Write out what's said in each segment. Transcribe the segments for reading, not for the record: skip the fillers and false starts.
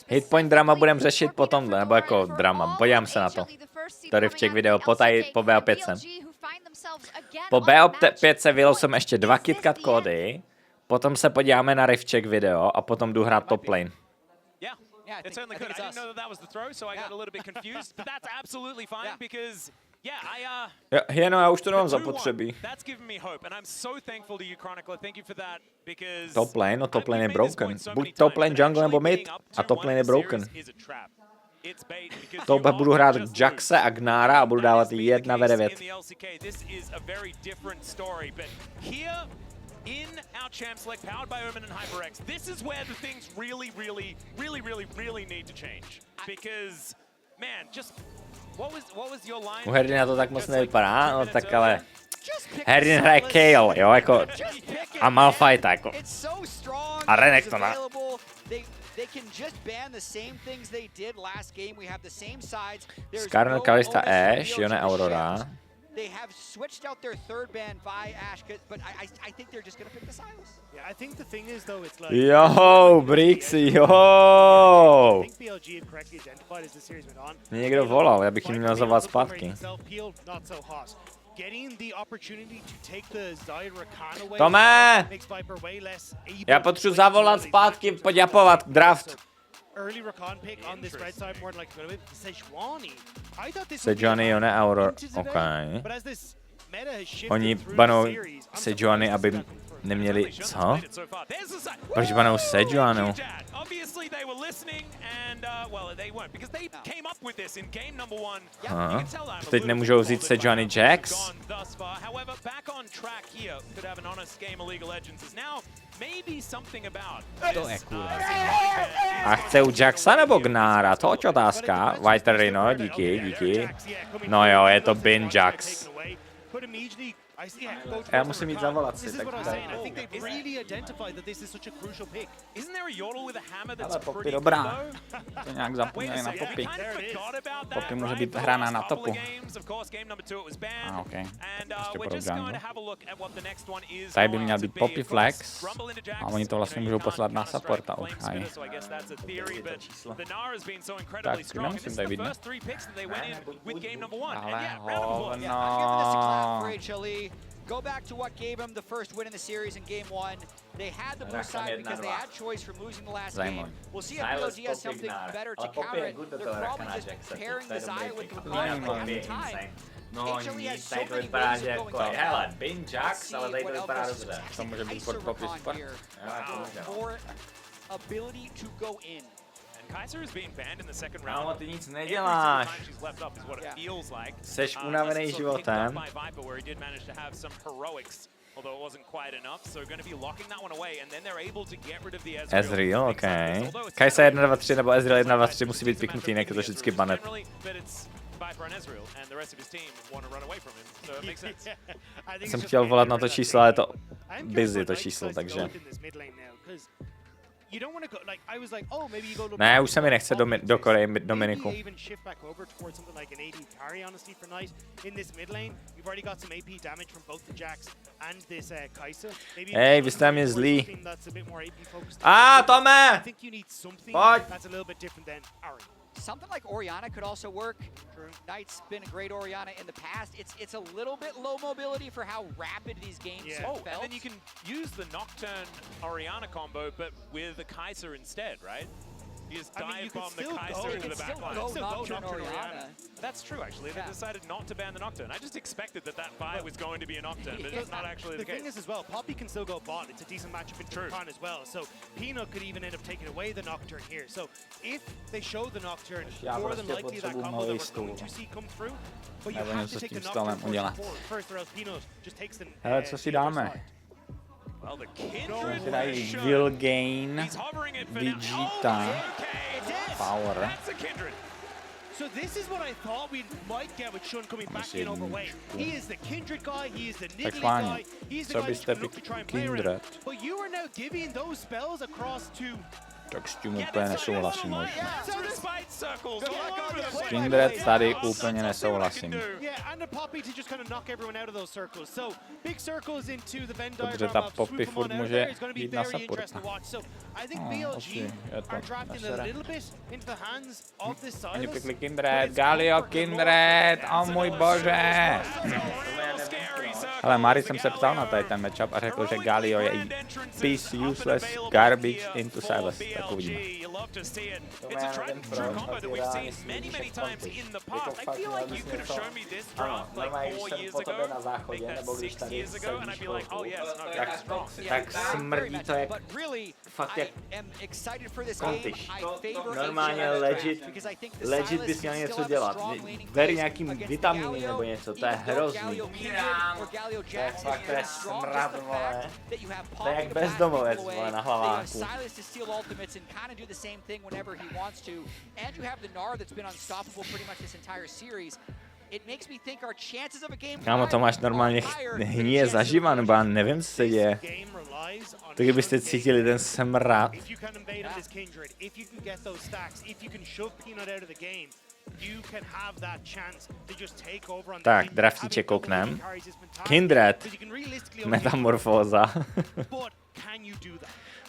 Hitpoint drama budeme řešit po tomhle, nebo jako drama, podívám se na to. Tady v těch video, po BO5. Po BO5 vylil jsem ještě 2 KitKat kódy, potom se podíváme na Riftcheck video a potom jdu hrát top lane. Yeah, it certainly could. I didn't know that was the throw, so I got a little bit confused, but that's absolutely fine because já už to nemám zapotřebí. That's given me hope, and I'm so thankful to you, Chronicle. Thank you for that because top lane, no top lane je broken. Buď top lane jungle nebo mid a top lane je broken. To budu hrát Jaxe a Gnara a budu dávat 1v9. In our champ select, powered by Omen and HyperX, this is where the things really need to change. Because, man, just what was your line? U Herdina to tak moc nevypadá, no tak ale Herdin hraje Kale, jo, jako a Malphite, jako a Renekton. Skarner, Kalista, Ashe, Yone, Aurora. They have switched out their third ban by Ashe, but I think they're just gonna pick the Sylas. Yeah, I think the thing is though, it's like yo, Brixy, yo. I think BLG had correctly identified as the series went on. Mě někdo volal, já bych jim měl zavolat zpátky. Getting the opportunity to take the Zyra Rakan away. Tome! Makes Viper way less able. Já potřebuji zavolat zpátky, poděpovat draft. Early Rakan pick on this red side more like going to Sejuani. I thought this Sejuani, Yone, Aurora. Okay. Oni banou Sejuani, aby neměli co? Proč banou Sejuanu? Aha. Teď nemůžou vzít Sejuani Jax? To je kurva. A chce u Jaxa nebo Gnara? To je otázka. Whiter, no, díky. No jo, je to Bin Jax. Já musím jít zavolat si, tak tady. Ale Poppy dobrá. To nějak zapomněli na Poppy. Poppy může být hraná na topu. Ok. Ještě půjdou jungle. Tady by měl být Poppy Flex. A oni to vlastně můžou poslat na supporta už. Tak, nemusím tady být, ne? Ale hovno. Go back to what gave them the first win in the series in Game 1. They had the blue side because they had choice from losing the last game. We'll see if BLG has something better to counter it. They're probably just pairing the Zaya with the at the time. No nic, tady to vypadá, že jako, hele, Bin Jax, ale tady to vypadá dobře. To může být pod Poppy super. More ability to go in. Kaiser is being banned in the second round. Kámo, ty nic neděláš. Seš unavený životem. Ezreal, ok. Kai'Sa 1, 2, 3 nebo Ezreal 1, 2, 3 musí být piknutý, jinak je to vždycky banet. Jsem chtěl volat na to číslo, ale je to busy to číslo, takže... Ne, už se mi nechce do Koreji Dominiku. Hej, vy jste mě zlí. Tome! Pojď! Something like Orianna could also work. Knight's been a great Orianna in the past. It's a little bit low mobility for how rapid these games felt. And then you can use the Nocturne Orianna combo, but with the Kai'Sa instead, right? You just dive bomb the Kai'Sa into the back line. Nocturne Orianna. That's true, actually. They decided not to ban the Nocturne. I just expected that buy was going to be a Nocturne, but it's not actually the case. The thing is as well, Poppy can still go bot. It's a decent matchup in Japan as well. So Peanut could even end up taking away the Nocturne here. So if they show the Nocturne, more than likely that combo that we're going to see come through. But you have to take the Nocturne first, or else Peanut just takes them. Hele, co si dáme? Well, the Kindred Will gain Vegeta power. So this is what I thought we might get with Shun coming back in overweight. He is the Kindred guy, he is the Nidalee guy, he's the guy that you can look to try and play around. But you are now giving those spells across to Tak s tím úplně nesouhlasím možná. Kindred tady úplně nesouhlasím. Dobře, ta Poppy furt může jít na supporta. Oči, je to nesere. Oni pikli Kindred, Galio Kindred, o můj bože. Ale Mari jsem se ptal na tady ten matchup a řekl, že Galio je piece useless garbage into silence. Tak uvidíme. Tak smrdí to jak fakt jak kontyš. Normálně legit bys měl něco dělat. Ver nějakým vitamíny nebo něco, to je hrozný. To je smrad, vole. To je jak bezdomovec, vole, na hlaváku. Kámo, to máš normálně hníje zaživa, nebo já nevím, co se děje. Tak kdybyste cítili ten smrad. Tak, draftíče kouknem. Kindred. Metamorfóza.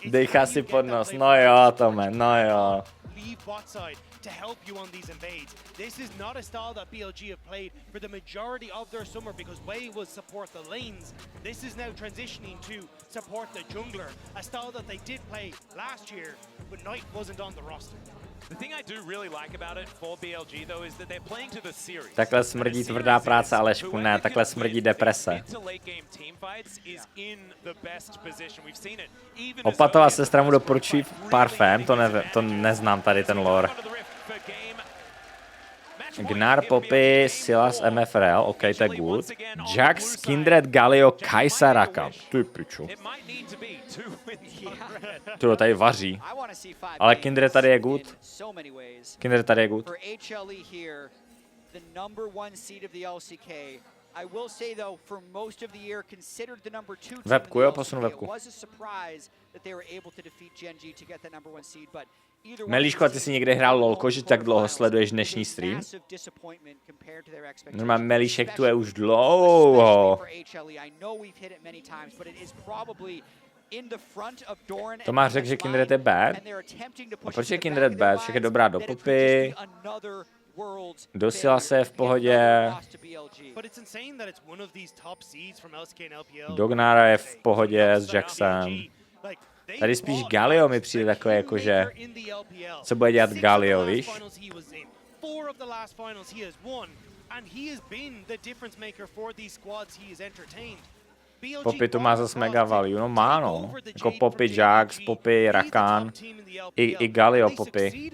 Dejchá si pod nos. No jo, Tome, no jo. To help you on these invades. This is not a style that BLG have played for the majority of their summer because Wei was support the lanes. This is now transitioning to support the jungler, a style that they did play last year, but Knight wasn't on the roster. The thing I do really like about it for BLG though is that they're playing to the series. Takhle smrdí tvrdá práce, Alešku, ne, takhle smrdí deprese. Opatová sestra mu doporučí parfém, to neznám tady ten lore. Gnar, Poppy, Silas, MFRL, ok, to je good. Jax, Kindred, Galio, Kai'Sa, Rakan. Ty piču. To tady vaří. Ale Kindred tady je good. Kindred tady je good. Webku, jo, posunu webku. Melíško, a ty jsi někde hrál lolko, že tak dlouho sleduješ dnešní stream? Normálně Melíšek tu je už dlouho. Tomáš řekl, že Kindred je bad. A proč je Kindred bad? Však je dobrá do Poppy. Do Silase je v pohodě. Do Gnara je v pohodě s Jaxem. Tady spíš Galio mi přijde takové jakože, co bude dělat Galio, víš? Poppy tu má zase mega value, no má no. Jako Poppy Jax, Poppy Rakan, i Galio Poppy.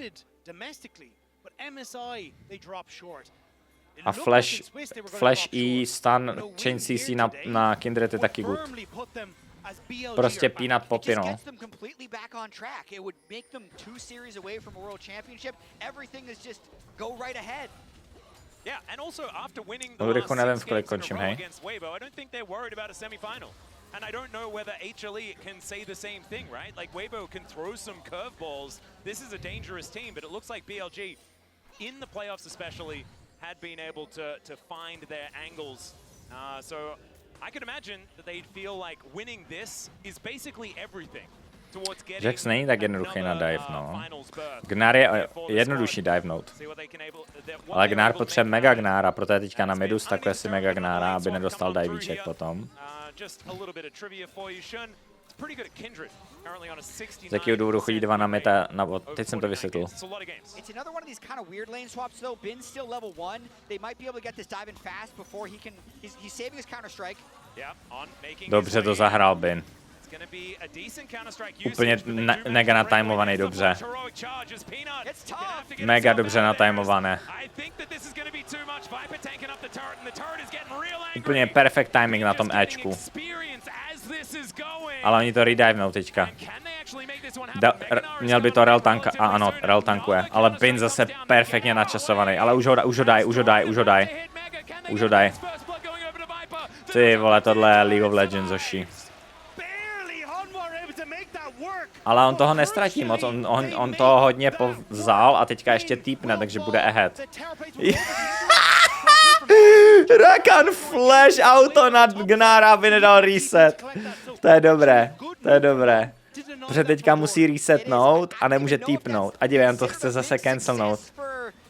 A Flash E, Stun, Chain CC na Kindred je taky good. Prostě pínat Poppy, no. Ulrichu, nevím, v kolik končím, hej. And I don't know whether HLE can say the same thing, right? Like Weibo can throw some curveballs. This is a dangerous team, but it looks like BLG, in the playoffs especially, had been able to find their angles. So I could imagine that they'd feel like winning this is basically everything. Jax není tak jednoduchý na dive, no. Gnar je jednodušší divenout. Ale Gnar potřebuje mega Gnara, proto je teďka na midu takhle si mega Gnara, aby nedostal divíček potom. Z jakého důvodu chodí dva na meta, teď jsem to vysvětlil. Dobře to zahrál Bin. Úplně mega natajmovaný dobře. Mega dobře natajmované. Úplně perfect timing na tom Ečku. Ale oni to redivnou teďka. Měl by to rel tanka, a ano, rel tankuje. Ale Bin zase perfektně načasovaný. Ale už ho daj. Ty vole, tohle je League of Legends, Oši. Ale on toho nestratí moc, on toho hodně vzal a teďka ještě týpne, takže bude ahead. Rakan flash auto na Gnara, aby nedal reset. To je dobré, to je dobré. Protože teďka musí resetnout a nemůže týpnout. A dívej, on to chce zase cancelnout.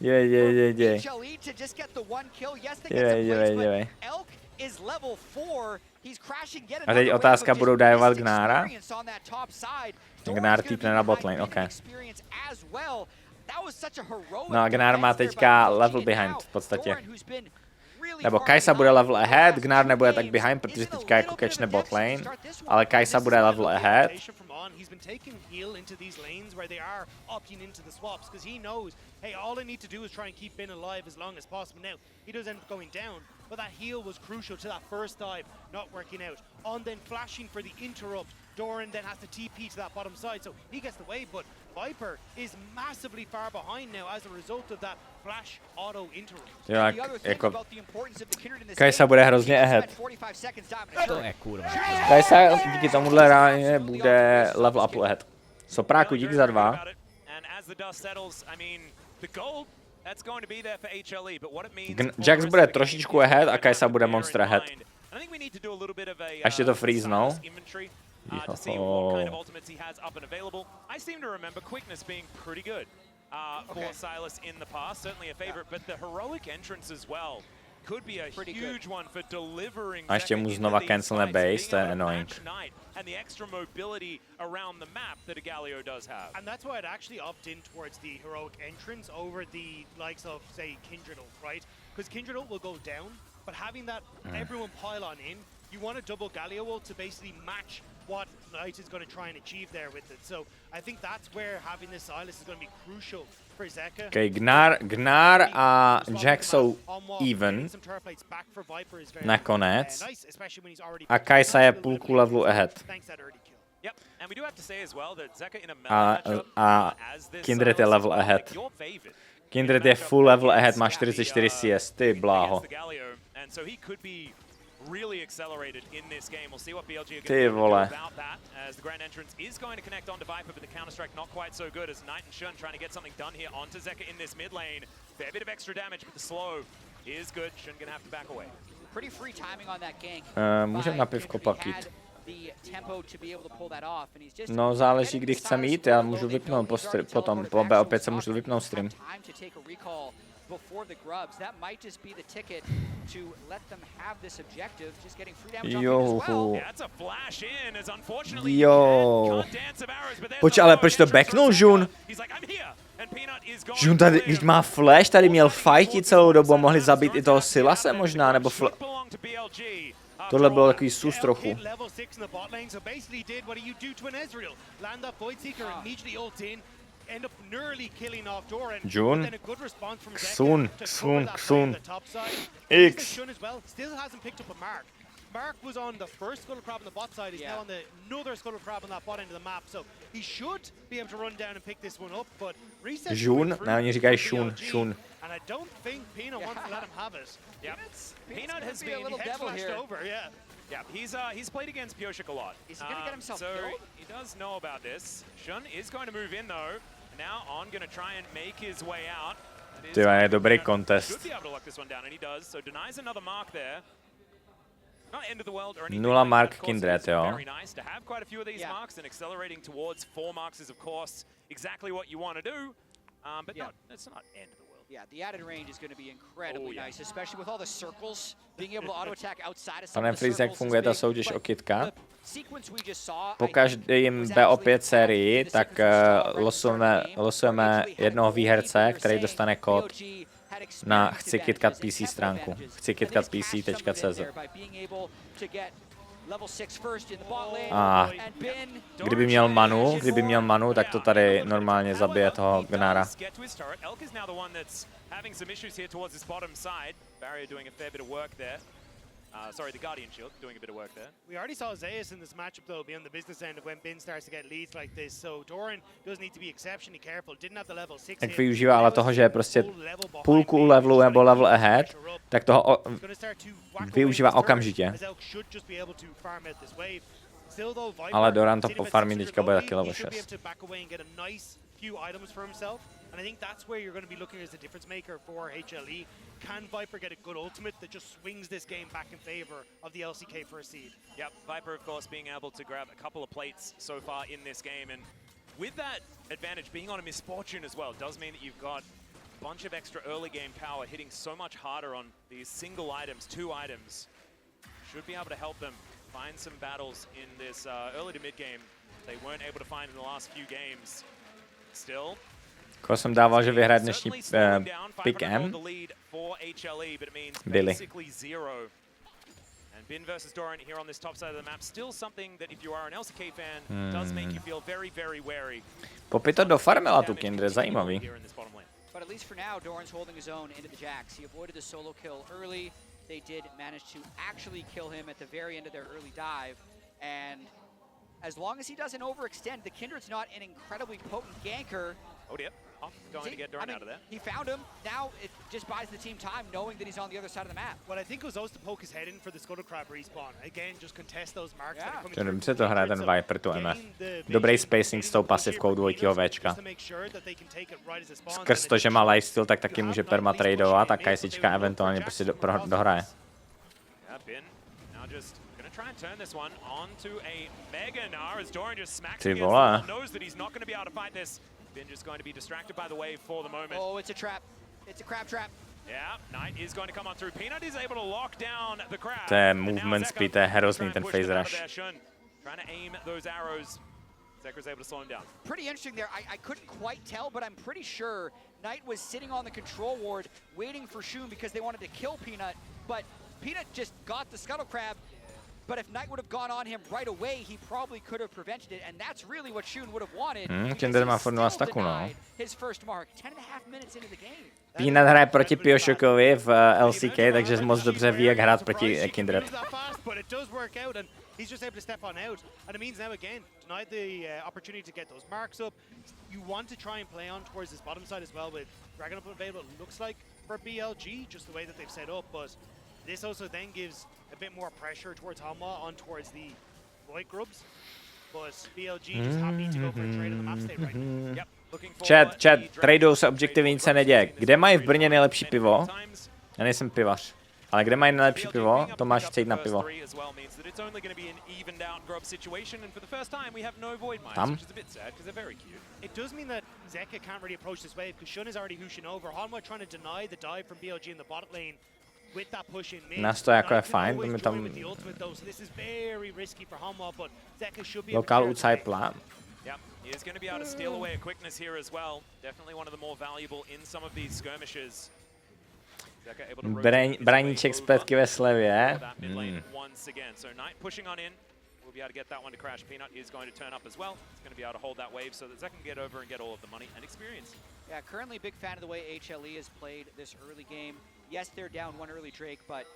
Dívej. A teď otázka, budou diveovat Gnara? Gnár týpne na botlane, ok. No a Gnár má teďka level behind v podstatě. Nebo Kajsa bude level ahead, Gnár nebude tak behind, protože teďka jako catchne botlane, ale Kajsa bude level ahead. He's been taking heal into these lanes where they are opting into the swaps because he knows, hey, all I need to do is try and keep Ben alive as long as possible. Now, he does end up going down, but that heal was crucial to that first dive, not working out. On then flashing for the interrupt, Doran then has to TP to that bottom side, so he gets the wave, but Viper is massively far behind now as a result of that flash auto interrupt. Jo, jako Kajsa bude hrozně ahead. To je kurva. Kajsa díky tomuhle ráně bude level up ahead. Sopráku, díky za 2. Jax bude trošičku ahead a Kajsa bude monster ahead. A ještě to freeze, no. For Silas in the past, certainly a favorite, but the heroic entrance as well could be a huge one for delivering. A ještě mu znova cancelne base, to je annoying. And the extra mobility around the map that a Galio does have. And that's why I'd actually opt in towards the heroic entrance over the likes of, say, Kindred ult, right? Because Kindred ult will go down, but having that everyone pile on in, you want a double Galio ult to basically match what Knight is going to try and achieve there with it. So I think that's where having this Silas is going to be crucial for Zeka. Okay, Gnar a Jax jsou even nakonec. A Kajsa je půlku levelu ahead. A Kindred je level ahead. Kindred je full level ahead, má 44 CS, ty bláho. Really accelerated in this game. We'll see what BLG are going to do about that, as the Grand Entrance is going to connect onto Viper, but the counter-strike not quite so good, as Knight and Shun trying to get something done here onto Zeka in this mid lane. Fair bit of extra damage, but the slow is good. Shun going to have to back away. Pretty free timing on that gank. Můžem na pivko pakít. No, záleží, kdy chcem jít, já můžu vypnout potom po BO5 se můžu vypnout stream. Before the grubs, that might just be the ticket to let them have this objective, just getting free damage on as well. Yeah, that's a flash in, as unfortunately can't dance of arrows, but Počkej, ale proč to backnul Jun? Jun tady, když má flash, tady měl fighty celou dobu a mohli zabít i toho Silase možná, nebo tohle bylo takový sus trochu. Jun, Xun, X. Mark was on the first scuttle crab on the bot side, he's now on the another scuttle crab on that bot end of the map, so he should be able to run down and pick this one up, but Jun, ne, oni říkají Shun. And I don't think Peanut wants to let him have it. Yep. Peanut has been a little devil here. Over, yeah. Yeah, he's played against Pioshik a lot. Is he gonna get himself so killed? He does know about this. Shun is going to move in though. Now On going to try and make his way out. To je dobrý contest. Should be able to lock this one down, and he does. So denies another mark there. Not end of the world or anything. 0 mark Kindred, jo. Very nice to have quite a few of these marks, and accelerating towards 4 marks is of course exactly what you want to do. But no, it's not end of the world. Yeah, the added range is going to be incredibly nice, especially with all the circles, being able to auto attack outside of some Pane of the Freeze, jak circles. funguje ta soutěž o kitka? Sequence we just saw, Po každém BO5 sérii, tak losujeme jednoho výherce, který dostane kód na chci kitkat PC stránku. chcikitkat.pc.cz. A kdyby měl manu, tak to tady normálně zabije toho Gnara. Sorry, the Guardian Shield doing a bit of work there. We already saw Zeus in this matchup though, be on the business end of when Bin starts to get leads like this, so Doran does need to be exceptionally careful. Didn't have the level 6 Jak využívá ale toho, že je prostě půlku levelu nebo level ahead, tak toho využívá okamžitě. Ale Doran to po farmí teďka bude taky level 6. And I think that's where you're going to be looking as a difference maker for HLE. Can Viper get a good ultimate that just swings this game back in favor of the LCK first seed? Yep, Viper, of course, being able to grab a couple of plates so far in this game. And with that advantage being on a misfortune as well, does mean that you've got a bunch of extra early game power hitting so much harder on these single items, 2 items. Should be able to help them find some battles in this early to mid game they weren't able to find in the last few games. Still, Koho jsem dával, že vyhraje dnešní pick M? Billy. Bin versus Doran here on this top side of the map, still something that if you are an LCK fan does make you feel very, very wary. Poppy to dofarmila tu Kindred, zajímavý. But at least for now, Doran's holding his own into the Jax. He avoided the solo kill early. They did manage to actually kill him at the very end of their early dive. And as long as he doesn't overextend, the Kindred's not an incredibly potent ganker. Oh dear. Going to get Doran out of there. He found him. Now it just buys the team time, knowing that he's on the other side of the map. Well, I think it was also to poke his head in for the Scuttle Crab respawn. Again, just contest those marks. Čím se to hraje ten Viper, tu MF. Dobrý spacing s tou pasivkou dvojitýho Včka. Skrz to, že má lifesteal, tak taky může permatradovat a Kajsička eventuálně prostě dohraje. Ty vole. Bin just going to be distracted by the wave for the moment. Oh, it's a trap. It's a crab trap. Yeah, Knight is going to come on through. Peanut is able to lock down the crab. To je movement speed, to je hrozný ten phase rush. Trying to aim those arrows. Zeker's able to slow him down. Pretty interesting there. I couldn't quite tell, but I'm pretty sure Knight was sitting on the control ward waiting for Shun because they wanted to kill Peanut, but Peanut just got the Scuttle Crab. But if Knight would have gone on him right away, he probably could have prevented it, and that's really what Shun would have wanted. Kinder má furt 2 staku, no. His first mark, 10.5 minutes into the game. Peanut hraje proti Piošokovi v LCK, takže moc dobře ví, jak hrát proti Kindred. But it does work out, and he's just able to step on out, and it means now again denied the opportunity to get those marks up. You want to try and play on towards this bottom side as well with Dragon up available. It looks like for BLG, just the way that they've set up, but this also then gives a bit more pressure towards Hanwha on towards the Void Grubs. But BLG just happy to go for a trade on the map state right now. Yep. Chat, tradou se objektivně nic se neděje. Kde mají v Brně nejlepší pivo? Já nejsem pivař. Ale kde mají nejlepší pivo, to máš chtějít na pivo. Tam? It does mean that Zeka can't really approach this wave because Shun is already hushing over. Hanwha trying to deny the dive from BLG in the bot lane. With that push in mid. Nás to jako je fajn, to mi tam... Lokal outside plan. Yep, he is going to be able to steal away a quickness here as well. Definitely one of the more valuable in some of these skirmishes. Braníček zpětky ve slevě. Once again, so Knight pushing on in. We'll be able to get that one to crash. Peanut is going to turn up as well. He's going to be able to hold that wave so that Zek can get over and get all of the money and experience. Yeah, currently a big fan of the way HLE has played this early game. Yes, they're down one early Drake, but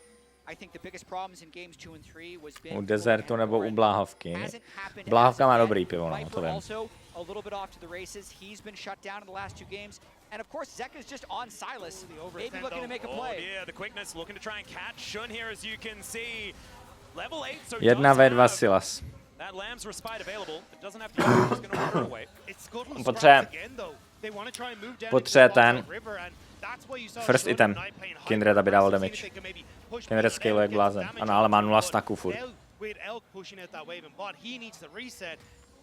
I think the biggest problems in games 2 and 3 was been u Desertu nebo u Bláhovky. Bláhovka má dobrý pivo, no, to vím. Also a little bit off to the races. He's been shut down in the last 2 games. And of course, Zeka's just on Silas, maybe looking to make a play. Oh yeah, the quickness looking to try and catch Shun here, as you can see. Level 8, so 1v2 Silas. That Lamb's respite available. It doesn't have to be just going to water away. Potřebuje ten first item. Kindred, aby dával damage. Kindred scale jak blázen. Ano, ale má 0 stacků furt.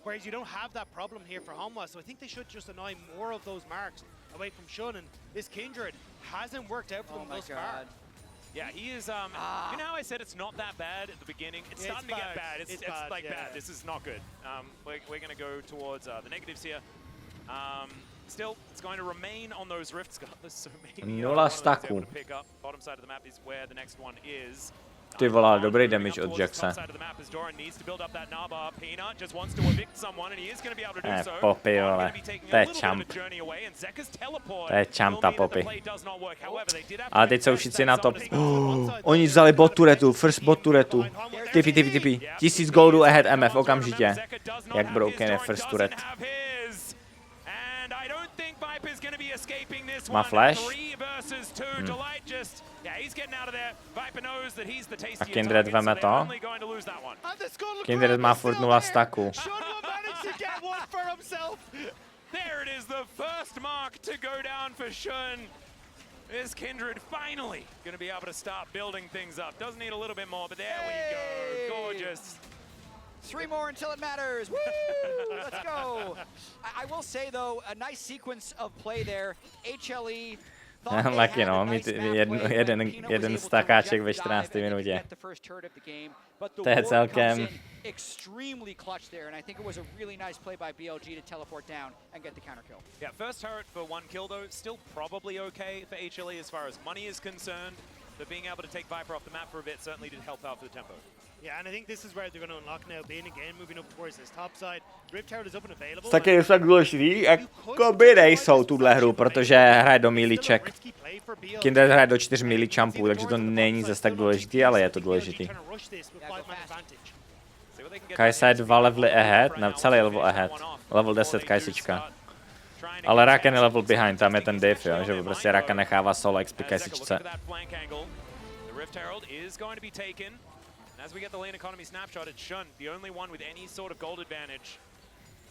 Whereas you don't have that problem here for Hanwha, so I think they should just annoy more of those marks away from Shun, and this Kindred hasn't worked out for them thus far. Yeah, he is, you know how I said it's not that bad at the beginning? It's starting to get bad. It's like bad. This is not good. We're going to go towards the negatives here. Still, it's going to remain on those rifts. God, there's so many. 0 stacků. Bottom side of the map is where the next one is. Ty vole, dobrý damage od Jacksa. Poppy, vole. To je champ. To je champ ta Poppy. Ale teď jsou všichni na top. Oni vzali bot turetu, first bot turetu. Tipi. 1000 goldů ahead MF okamžitě. Jak broken je first turet. Má flash? A Kindred veme to. Kindred má furt 0 stacků. There it is, the first mark to go down for Shun. Is Kindred finally going to be able to start building things up? Does need a little bit more, but there we go. Gorgeous. 3 more until it matters. Woo! Let's go. I will say though, a nice sequence of play there. HLE. Taky no, mít jeden stakáček ve 14. minutě. To je celkem... Extremely clutch there, and I think it was a really nice play by BLG to teleport down and get the counter kill. Yeah, first turret for 1 kill though, still probably okay for HLE as far as money is concerned. But being able to take Viper off the map for a bit certainly did help out for the tempo. Yeah, and I think this is where they're going to unlock now. Bane again moving up towards this top side. Rift Tower is up and available. Taky je tak důležitý, jakoby nejsou tuhle hru, protože hraje do miliček. Kindred hraje do 4 miličampů, takže to není zase tak důležitý, ale je to důležitý. Kajsa je 2 levely ahead, ne, celý level ahead. Level 10 Kajsička. Ale Raken je level behind, tam je ten div, jo, že prostě Raken nechává solo XP Kajsičce. As we get the lane economy snapshot, it's Shun, the only one with any sort of gold advantage.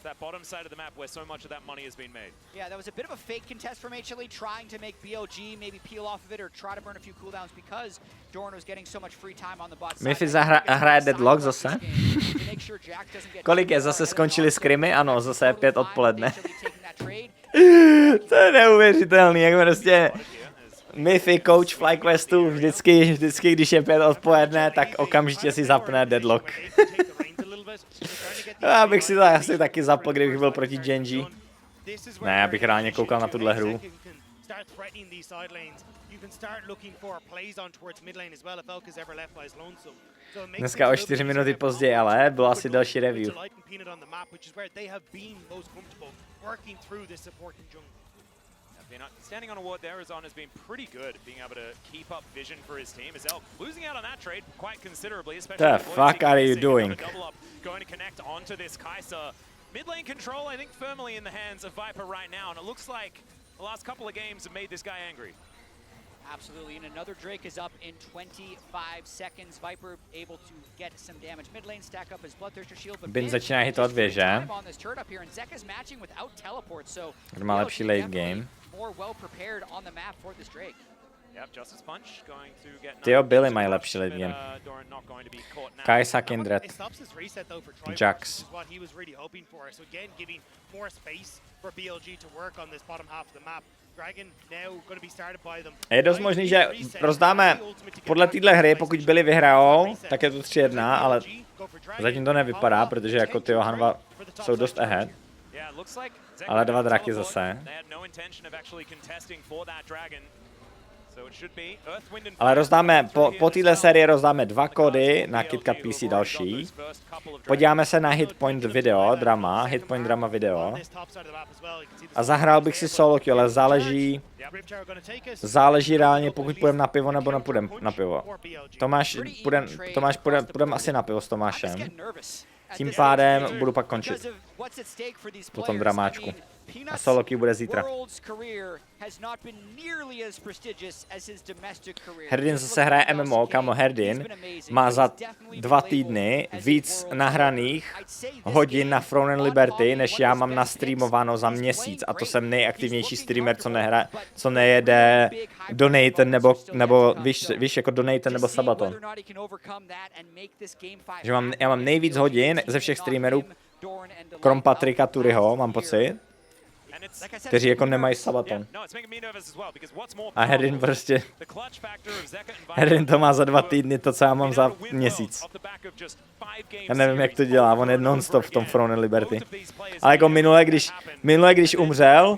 That bottom side of the map where so much of that money has been made. Yeah, that was a bit of a fake contest from HLE, trying to make BLG maybe peel off of it or try to burn a few cooldowns because Dorn was getting so much free time on the bot side. Miffy hraje Deadlock zase. Kolik je? Zase skončily skrimy? Ano, zase je 5 odpoledne. To je neuvěřitelný, jak prostě... Miffy, coach FlyQuestu, vždycky, když je 5 odpoledne, tak okamžitě si zapne Deadlock. Já bych si to asi taky zapl, kdybych byl proti Genji. Ne, já bych rád koukal na tuhle hru. Dneska o 4 minuty později, ale bylo asi další review. Standing on a ward there, Azon has been pretty good being able to keep up vision for his team. As losing out on that trade quite considerably, especially the fuck are you doing? Going to connect onto this Kai'Sa. Mid lane control, I think, firmly in the hands of Viper right now, and it looks like the last couple of games have made this guy angry. Absolutely, and another Drake is up in 25 seconds. Viper able to get some damage. Mid lane stack up his Bloodthirster shield, but Bin začíná hitovat věže. Kdo má lepší late game. Tyjo, Billy mají lepší late game. Kajsa, Kindred, Jax. Je dost možný, že rozdáme podle téhle hry, pokud Billy vyhrajou, tak je to 3-1, ale zatím to nevypadá, protože jako ty Hanva jsou dost ahead. Ale 2 draky zase. Ale rozdáme, po téhle sérii rozdáme 2 kódy na KitKat PC další. Podíváme se na Hitpoint video, Hitpoint drama video. A zahrál bych si solo queue, ale záleží reálně, pokud půjdeme na pivo nebo nepůjdeme na pivo. Tomáš, půjdeme asi na pivo s Tomášem. Tím pádem budu pak končit po tom dramáčku. A solo queue bude zítra. Herdin zase hraje MMO, kamo Herdin má za 2 týdny víc nahraných hodin na Throne and Liberty, než já mám nastreamováno za měsíc. A to jsem nejaktivnější streamer, co nejede Donaten nebo víš, jako Donaten nebo Sabaton. Že já mám nejvíc hodin ze všech streamerů, krom Patrika Turyho, mám pocit. Kteří jako nemají Sabaton. A Herdin prostě... Herdin to má za 2 týdny, to co já mám za měsíc. Já nevím, jak to dělá, on je non-stop v tom Throne and Liberty. Ale jako minule, když umřel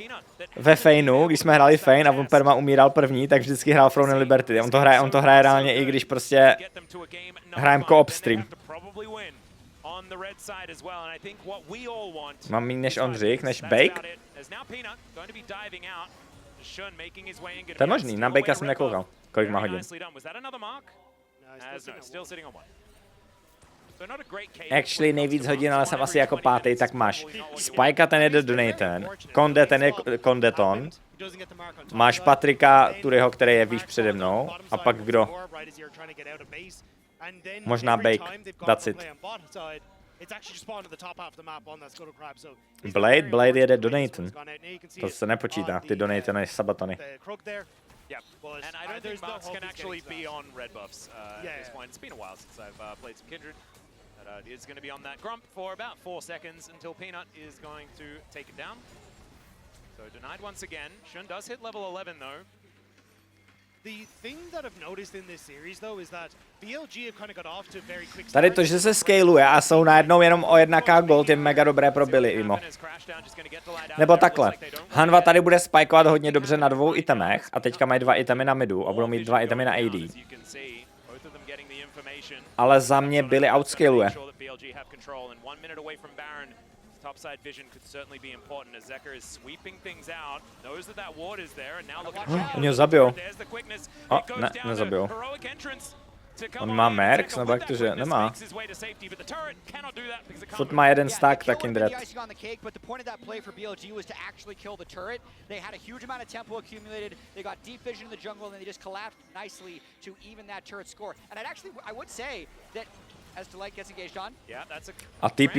ve Feinu, když jsme hráli Fein a on perma umíral první, tak vždycky hrál Throne and Liberty. On to hraje reálně, i když prostě hrajem co-op stream. Mám méně než Ondřich, než Bake? To je možný, na Bakea jsem nekoukal. Kolik má hodin? Actually nejvíc hodin, ale jsem asi jako 5. tak máš Spike, ten je Donaten, Konde, ten je Kondeton, Máš Patrika Turyho, který je výš přede mnou, a pak kdo? Možná Bake, that's it. Blade jede do Nathan. To se nepočítá, ty do Nathany Sabatony. Yeah, and I don't think Marks can actually be on red buffs at this point. It's been a while since I've played some Kindred. But is going to be on that Grump for about 4 seconds until Peanut is going to take it down. So denied once again. Shun does hit level 11 though. The thing that I've noticed in this series though is that BLG have kind of got off to very quick. Tady to, že se scaluje a jsou najednou jenom o 1k gold, je mega dobré pro Billy Imo. Nebo takhle. Hanva tady bude spikovat hodně dobře na 2 itemech a teďka mají 2 itemy na midu a budou mít 2 itemy na AD. Ale za mě Billy outscaluje. Topside vision could certainly be important as Zeker is sweeping things out. Knows that that ward is there and now look at Oni ho zabijou. There's the quickness. O, ne, nezabijou. On má Mercs, nebo jak to, že nemá? Furt má jeden stack, tak Kindred. A TP.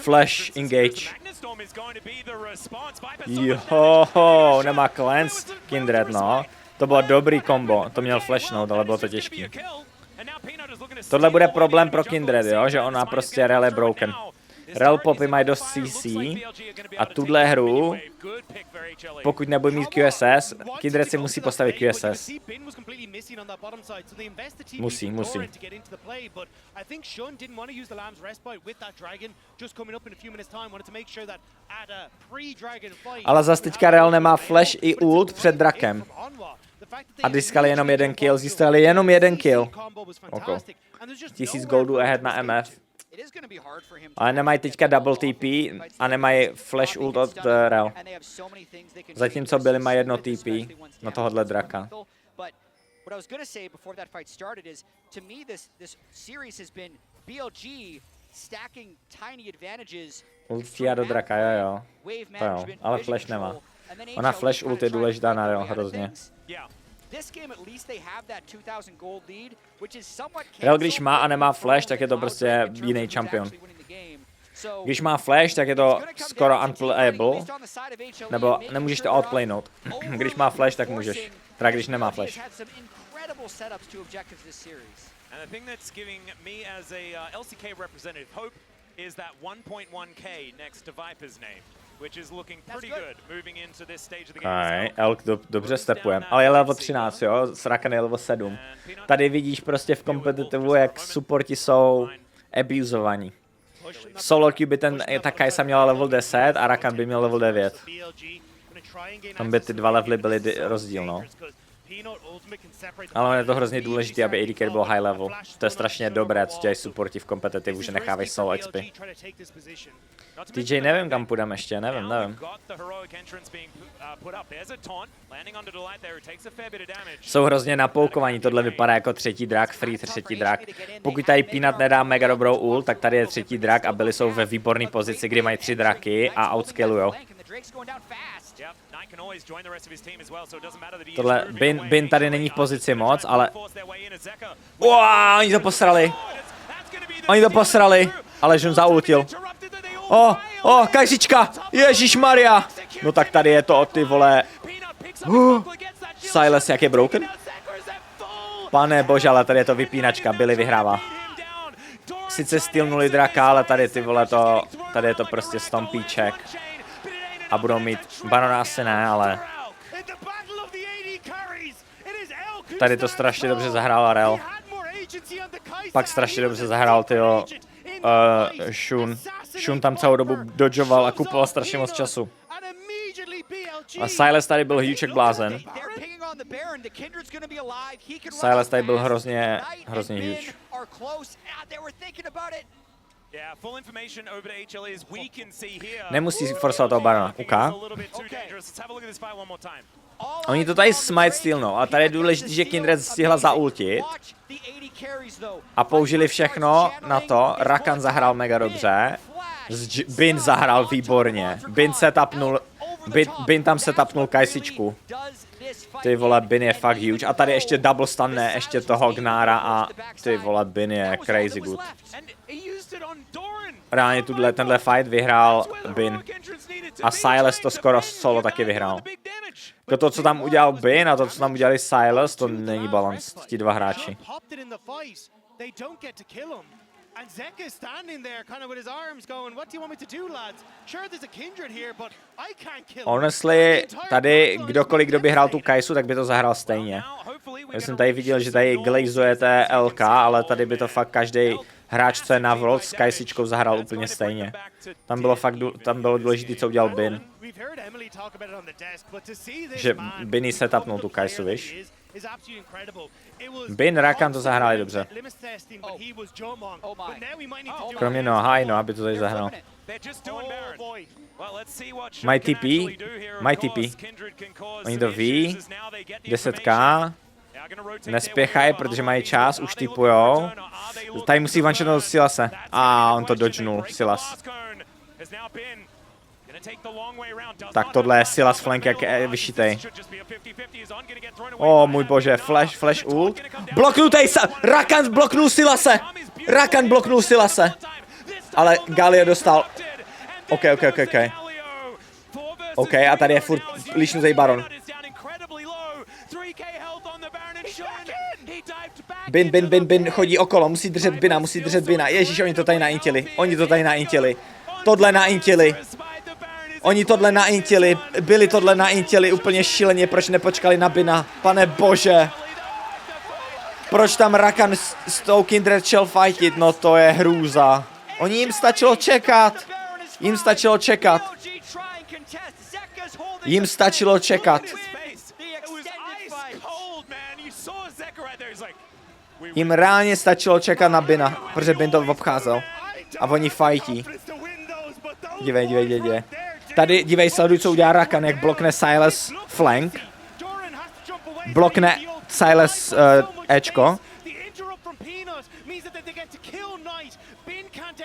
Flash, engage. Joho, nemá cleanse, Kindred, no. To bylo dobrý kombo, to měl flashnout, ale bylo to těžký. Tohle bude problém pro Kindred, jo, že ona prostě rel je broken. Rel popy mají dost CC a tuhle hru, pokud nebude mít QSS, Kindred si musí postavit QSS. Musí. Ale zase teďka Rel nemá flash i ult před drakem. A získali jenom 1 kill, získali jenom 1 kill. Okay. 1000 goldů ahead na MF. Ale nemají teďka double TP a nemají flash ult od Rel. Zatímco byli mají 1 TP na tohohle draka. Ult do draka, jo. To jo, ale flash nemá. Ona flash ult je důležitá na Rel hrozně. Rel když má a nemá flash, tak je to prostě jiný champion. Když má flash, tak je to skoro unplayable, nebo nemůžeš to outplaynout. Když má flash, tak můžeš. Teda když nemá flash. Is that 1.1k next to Viper's name, which is looking pretty good moving into this stage of the game. Elk dobře stepuje, ale je level 13, jo, Sraken je level 7. Tady vidíš prostě v kompetitivu, jak supporti jsou abusovaní. V solo queue by ta Kajsa měla level 10 a Rakan by měl level 9. Tam by ty 2 levely byly rozdíl, no. Ale je to hrozně důležité, aby AD carry bylo high level. To je strašně dobré, co dělají supporti v kompetitivu, že nechávají solo XP. TJ nevím, kam půjdeme ještě, nevím. Jsou hrozně napoukovaní, tohle vypadá jako 3. drak, free 3. drak. Pokud tady Peanut nedá mega dobrou ult, tak tady je 3. drak a byli jsou ve výborné pozici, kdy mají 3 draky a outscalujou. Tohle, Bin tady není v pozici moc, ale... Oni to posrali! Ale Jun zaultil. Kajsička! Ježišmarja! No tak tady je to, ty vole... Silas, jak je broken? Pane bože, ale tady je to vypínačka, Billy vyhrává. Sice stylnuli draka, ale tady ty vole to... Tady je to prostě stompíček. A budou mít Barona asi ne, ale... Tady to strašně dobře zahrál Rel. Pak strašně dobře zahrál tyjo... Shun. Shun tam celou dobu dodžoval a kupoval strašně moc času. A Silas tady byl huge jak blázen. Silas tady byl hrozně huge. Nemusí forsovat toho Barona. Oni to tady smite stealnou, ale tady je důležité, že Kindred stihla zaultit. A použili všechno na to. Rakan zahrál mega dobře. Bin zahrál výborně. Bin setupnul Bin tam se tapnul kajsičku. Ty vole, Bin je fakt huge. A tady ještě double stanne, ještě toho Gnára a ty vole, Bin je crazy good. Reálně tenhle fight vyhrál Bin. A Silas to skoro solo taky vyhrál. To, co tam udělal Bin a to, co tam udělali Silas, to není balans. Ti dva hráči. And Zeka is standing there kind of with his arms going, what do you want me to do, lads? Sure, there's a Kindred here, but I can't kill him. Honestly, tady kdokoliv, kdo by hrál tu Kaisu, tak by to zahrál stejně. Já jsem tady viděl, že tady glazujete LK, ale tady by to fakt každý hráč, co je na World s Kaisičkou, zahrál úplně stejně. Tam bylo důležité, co udělal Bin. Že Bin se tapnul tu Kaisu, víš? Bin, Rakan to zahráli dobře. Kromě Noha, aby to tady zahrál. Mají TP. Oni to ví. 10k. Nespěchají, protože mají čas, už typujou. Tady musí one-shotnout Silase. A on to dodgenul, Silas. Tak tohle je Silas flank jak vyšitej. O můj bože, flash ult. Bloknutej Rakan bloknul Silase. Rakan bloknul Silase. Ale Galio dostal. OK, a tady je furt líšnutej Baron. Bin, chodí okolo, musí držet Bina. Ježíš, oni to tady naintili. Tohle naintili. Oni tohle naintili, byli tohle naintili úplně šíleně, proč nepočkali na Bina, pane bože. Proč tam Rakan s tou Kindred šel fightit, no to je hrůza. Jim stačilo čekat. Jim reálně stačilo čekat na Bina, protože Bin to obcházel. A oni fightí. Dívej. Tady, dívej, sleduj, co udělá Rakan, jak blokne Silas flank. Blokne Silas Ečko.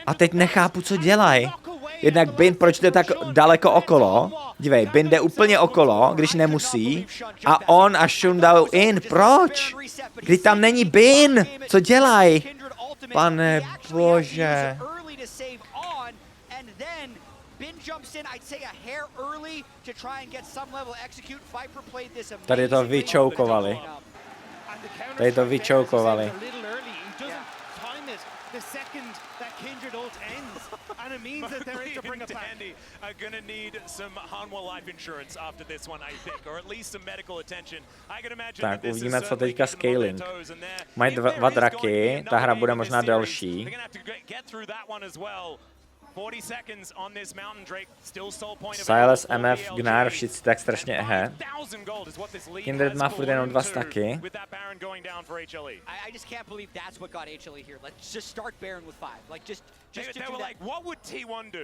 A teď nechápu, co dělají. Jednak Bin, proč jde tak daleko okolo? Dívej, Bin jde úplně okolo, když nemusí. A on a Shun dal in. Proč? Když tam není Bin. Co dělají? Pane bože. Tady to vyčoukovali. Tak, uvidíme, co teďka scaling. Mají dva draky, ta hra bude možná delší. Silas, MF, Gnar, všichni tak strašně ahead. Kindred má furt jenom 2 staky. They were like, what would T1 do?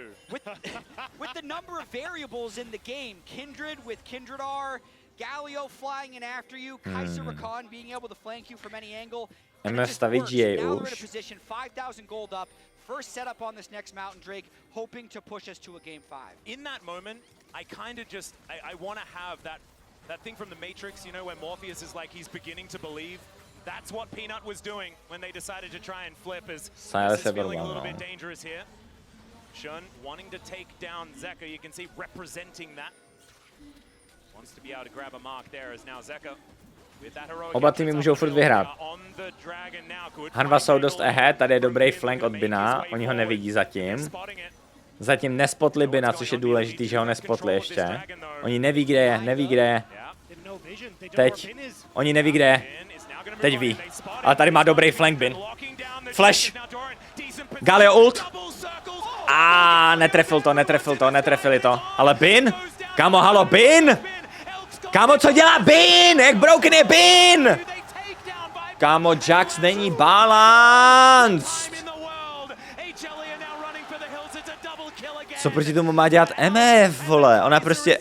With the number of variables in the game, Kindred with Kindred R, Galio flying in after you, Kaiser Rakan being able to flank you from any angle. MF staví GA už. 5,000 gold up. First setup on this next Mountain Drake, hoping to push us to a game 5. In that moment, I kind of just, I want to have that thing from the Matrix, you know, where Morpheus is like, he's beginning to believe. That's what Peanut was doing when they decided to try and flip, as this is feeling a little bit dangerous here. Shun wanting to take down Zeka, you can see representing that. Wants to be able to grab a mark there as now Zeka. Oba týmy můžou furt vyhrát. Hanva jsou dost ahead, tady je dobrý flank od Bina, oni ho nevidí zatím. Zatím nespotli Bina, což je důležitý, že ho nespotli ještě. Oni neví, kde je. Teď. Oni neví, kde je. Teď ví. Ale tady má dobrý flank Bin. Flash. Galio ult. A netrefili to. Ale Bin? Kámo, halo, Bin? Kámo, co dělá Bin? Jak broken je Bin? Kámo, Jax není balance. Co proti tomu má dělat MF, vole? Ona prostě...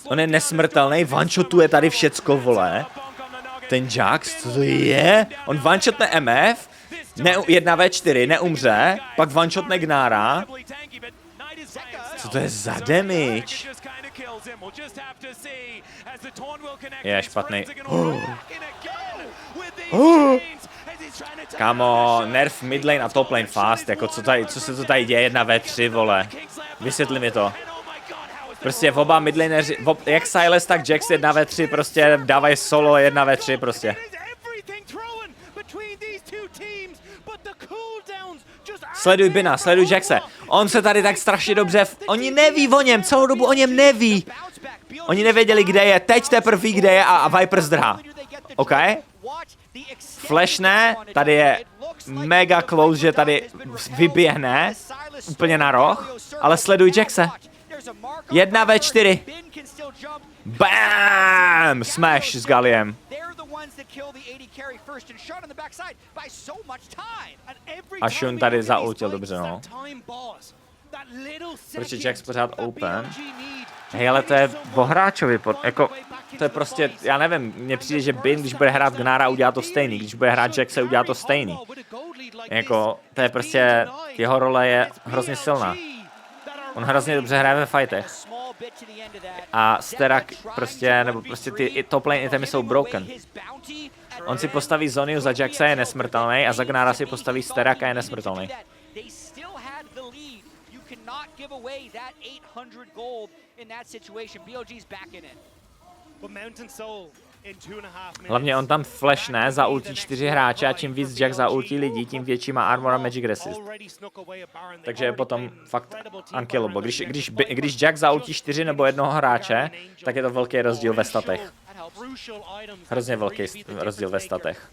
On je nesmrtelný, one-shotuje tady všecko, vole. Ten Jax, co to je? On one-shotne MF, 1v4, neumře, pak one-shotne Gnara. Co to je za damage? Je špatný. Kámo, nerf midlane a top lane fast, jako co se to tady děje 1v3, vole. Vysvětli mi to. Prostě oba midlaneři, jak Silas, tak Jax 1v3, prostě dávají solo 1v3 prostě. Sleduj Bina, sleduj Jaxe. On se tady tak strašně dobře... Oni neví o něm, celou dobu o něm neví. Oni nevěděli, kde je, teď teprve ví, kde je a Viper zdrhá. OK? Flash ne, tady je mega close, že tady vyběhne úplně na roh, ale sleduj Jaxe. 1v4. Bam! Smash s Galiem. A Shun tady zaultil dobře, no. Proč je Jax pořád open? Hej, ale to je o hráčovi, jako, to je prostě, já nevím, mně přijde, že Bin, když bude hrát Gnara, udělá to stejný, když bude hrát Jaxe, udělá to stejný. Jako, to je prostě, jeho role je hrozně silná. On hrozně dobře hraje ve fightech. A Sterak prostě, nebo prostě ty top lane itemy jsou broken. On si postaví Zoniu za Jaxa, je nesmrtelný, a za Gnara si postaví Sterak a je nesmrtelný. Hlavně on tam flashne, zaultí 4 hráče a čím víc Jax zaultí lidí, tím větší má armor a magic resist. Takže je potom fakt unkillable. Když Jax zaultí 4 nebo 1 hráče, tak je to velký rozdíl ve statech. Hrozně velký rozdíl ve statech.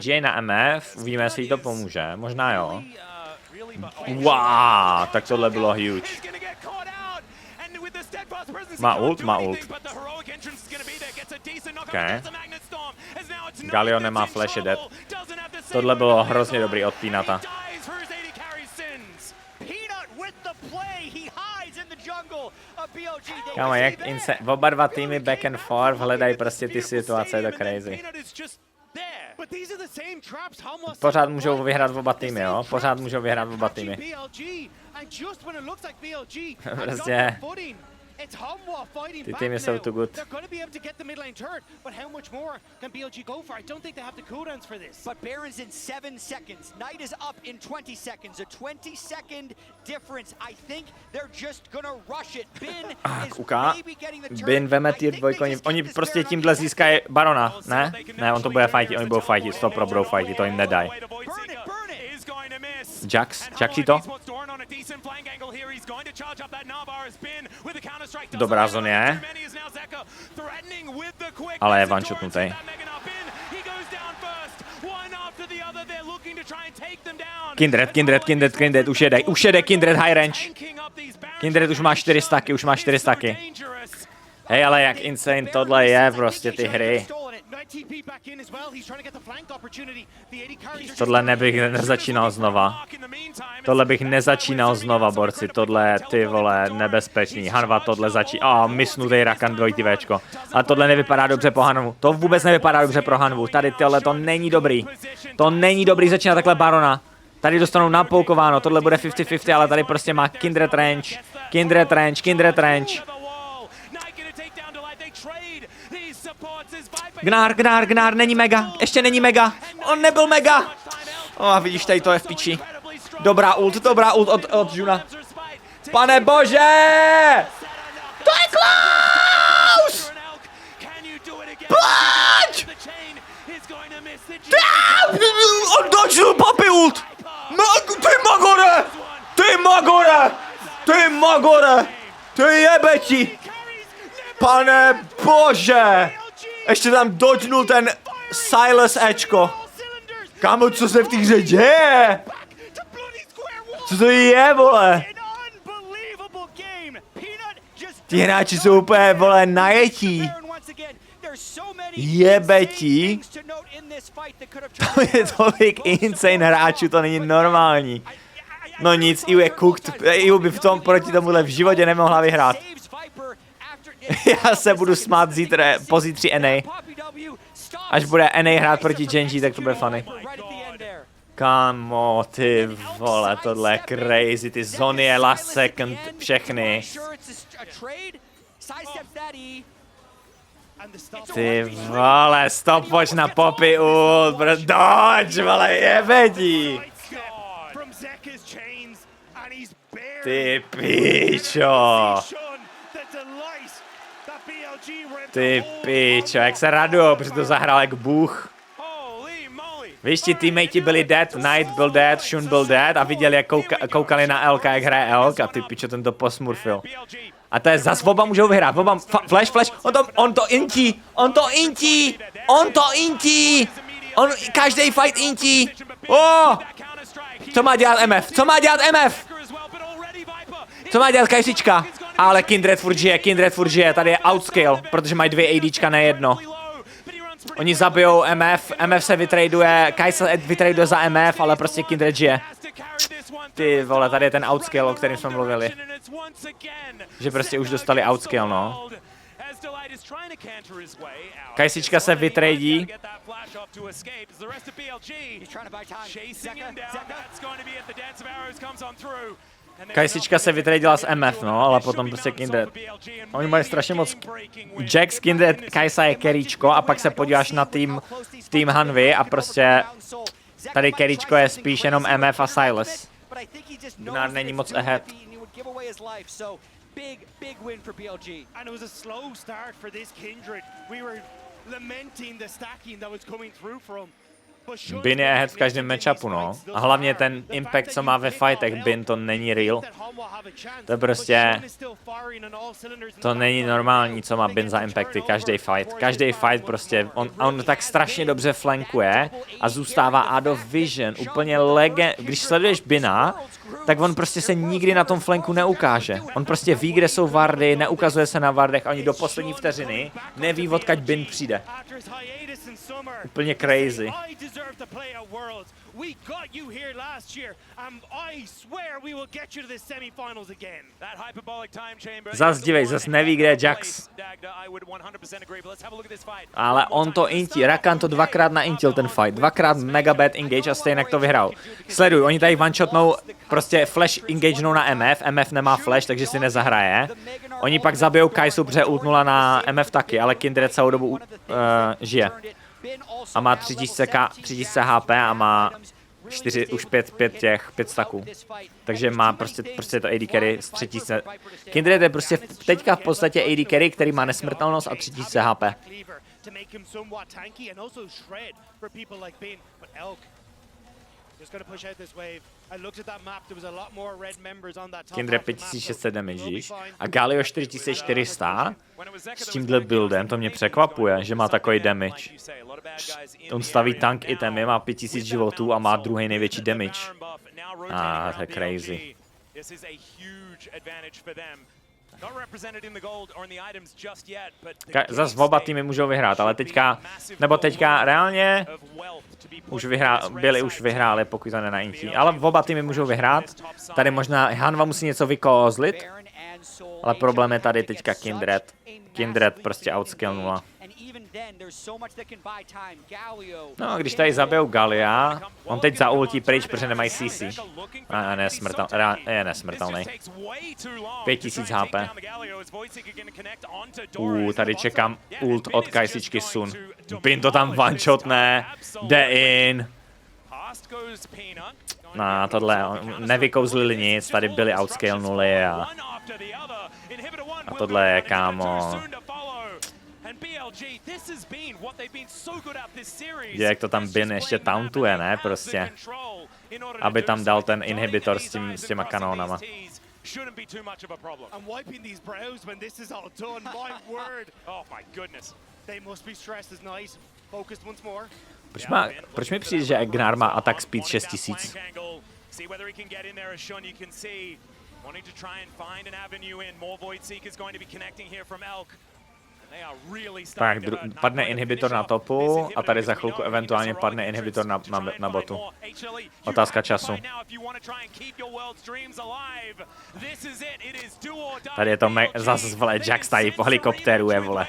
J na MF, uvidíme, jestli jí to pomůže, možná jo. Wow, tak tohle bylo huge. Má ult? Má ult. Okay. Galio nemá flash, je dead. Tohle bylo hrozně dobrý od Peanuta. Kámo, jak oba dva týmy back and forth hledají prostě ty situace, je to crazy. Pořád můžou vyhrát oba týmy, jo? Pořád můžou vyhrát oba týmy. Prostě... Ty týmy jsou too good. But Baron's in 7 seconds. Knight is up in 20 seconds. A 20-second difference. I think they're just gonna rush it. Bin is maybe getting the turn. Bin veme tier 2, oni prostě tímhle získají Barona, ne? Ne, on to bude fightit, oni budou fightit, 100 pro budou fightit, to jim nedají. Jax, Jaxi to? Dobrá zonie. Ale je one-shotnutý. Kindred, už jede Kindred high range. Kindred už má 4 stacky, Hej, ale jak insane tohle je prostě ty hry. Tohle bych nezačínal znova. Tohle bych nezačínal znova, borci. Tohle je, ty vole, nebezpečný. Hanva tohle misnutej Rakan 2Včko. A tohle nevypadá dobře po Hanvu. To vůbec nevypadá dobře pro Hanvu. Tady tohle to není dobrý. To není dobrý začínat takhle Barona. Tady dostanou napoukováno, tohle bude 50-50, ale tady prostě má Kindred range. Gnar, není mega, ještě není mega, on nebyl mega. A vidíš, tady to je v piči. Dobrá ult od Juna. Pane bože! To je close! Pojď! On dodžil papi ult! Ty magore! Ty jebeti! Pane bože! Ještě tam dodžnul ten Silas Ečko. Kámo, co se v té hře děje? Co to je, vole? Ti hráči jsou úplně, vole, najetí. Jebetí. To je tolik insane hráčů, to není normální. No nic, EU je cooked. EU by v tom proti tomuhle v životě nemohla vyhrát. Já se budu smát pozítří NA. Až bude NA hrát proti Genji, tak to bude funny. Kámo, ty vole, tohle je crazy, ty zóny, last second, všechny. Ty vole, stopoč na Poppy ult, dodge, vole, jebedí. Ty píčo. Ty píčo, jak se radujou, protože to zahrál jak bůh. Víš, ti teammatey byli dead, Knight byl dead, Shun byl dead a viděli, jak koukali na Elka, jak hraje Elk a ty pičo, ten to posmurfil. A to je zas, oba můžou vyhrát, oba, flash, on to intí, každý fight intí. Co má dělat MF, Co má dělat Kajsička? Ale Kindred furt žije, tady je outscale, protože mají 2 ADčka na jedno. Oni zabijou MF se vytraduje, Kai se vytraduje za MF, ale prostě Kindred žije. Ty vole, tady je ten outscale, o kterém jsme mluvili. Že prostě už dostali outscale, no. Kajsička se vytradí. Kajsička se vytradila z MF, no, ale potom prostě Kindred. Oni mají strašně moc. Jax, Kindred, Kajsa je keríčko a pak se podíváš na tým Hanvy a prostě tady keríčko je spíš jenom MF a Silas. Gunnar není moc ahead. Bin je ahead v každém matchupu, no. A hlavně ten impact, co má ve fightech, Bin, to není real. To prostě... To není normální, co má Bin za impacty, každý fight prostě, on tak strašně dobře flankuje a zůstává out of vision, úplně Když sleduješ Bina, tak on prostě se nikdy na tom flanku neukáže. On prostě ví, kde jsou wardy, neukazuje se na wardech, ani do poslední vteřiny neví, odkud Bin přijde. Úplně crazy. Zas dívej, zas neví, kde je Jax. Ale on to intí, Rakan to dvakrát naintil ten fight, dvakrát mega bad engage a stejně to vyhrál. Sleduj, oni tady one-shotnou, prostě flash engagenou na MF nemá flash, takže si nezahraje. Oni pak zabijou Kaisu, protože ultnula na MF taky, ale Kindred celou dobu žije. A má 3000 HP a má 5 staků. Takže má prostě to AD carry z 3000. Kindred je prostě teďka v podstatě AD carry, který má nesmrtelnost a 3000 HP. Kindred 5600 damage a Galio 4400 s tímhle buildem, to mě překvapuje, že má takový damage. On staví tank itemy, má 5000 životů a má druhý největší damage. To je crazy. Zas oba týmy můžou vyhrát, ale teďka reálně už vyhráli, pokud to nenaintí. Ale oba týmy můžou vyhrát. Tady možná Hanva musí něco vykozlit, ale problém je tady teďka Kindred. Kindred prostě outscale 0. No a když tady zabijou Galia, on teď zaultí pryč, protože nemají CC. Je nesmrtelný. 5000 HP. Tady čekám ult od Kajsičky Sun. Bin to tam one-shotne, jde in. Tohle, nevykouzlili nic, tady byli outscale 0 a tohle je, kámo. Jak to tam Bin ještě tauntuje, ne, prostě. Aby tam dal ten inhibitor s těma kanónama. Proč mi přijde, že Gnarr má attack speed 6000? Tak, padne inhibitor na topu a tady za chvilku eventuálně padne inhibitor na botu. Otázka času. Tady je to zase vole, Jax tady po helikoptéru je, vole.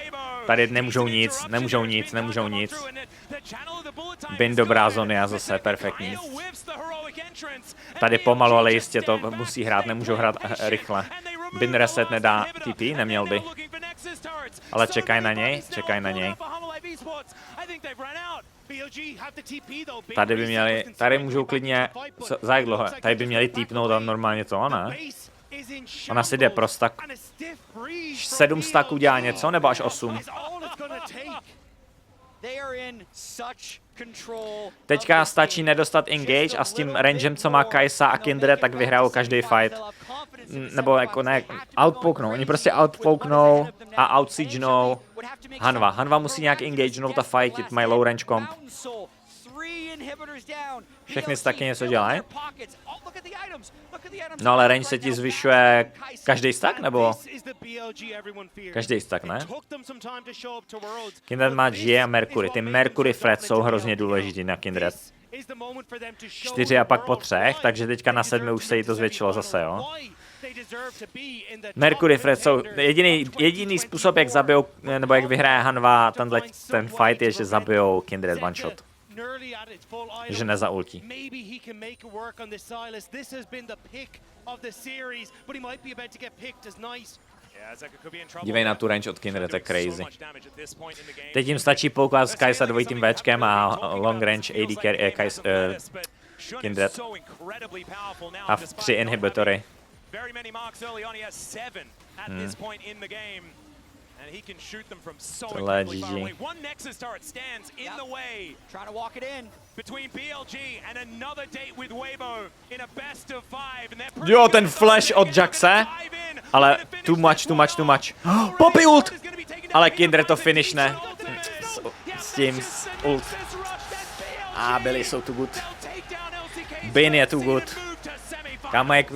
Tady nemůžou nic. Bin dobrá Zonia zase, perfektní. Tady pomalu, ale jistě to musí hrát, nemůžou hrát rychle. Bin reset nedá TP, neměl by. Ale čekaj na něj. Tady by měli, tady můžou klidně, za jak dlouho, tady by měli týpnout a normálně to, ne? Ona si jde pro stack. 7 stacků dělá něco, nebo až 8? Teďka stačí nedostat engage a s tím rangem, co má Kai'Sa a Kindred, tak vyhrajou každý fight. Nebo jako ne, outpouknou. Oni prostě outpouknou a outsiegenou Hanva. Hanva musí nějak engagenout a fightit, mají low range comp. Všechny taky něco dělají. No ale range se ti zvyšuje každý stack, nebo? Každý stack, ne? Kindred má G a Mercury. Ty Mercury Fred jsou hrozně důležitý na Kindred. 4 a pak po 3, takže teďka na 7 už se jí to zvětšilo zase, jo? Mercury Fred jsou jediný způsob, jak zabijou, nebo jak vyhraje Hanva ten fight, je, že zabijou Kindred one shot. Že nezaultí. Dívej na tu range od Kindred, to je crazy. Teď jim stačí poukaz s Kai'Sa dvojitým Včkem a long range AD Kindred. A 3 inhibitory. Tohle je GG. Jo, ten flash od Jaxe, ale too much. Poppy ult! Ale Kindred to finishne. S tím ult. A byli jsou too good. Bin je too good. Kámo, jak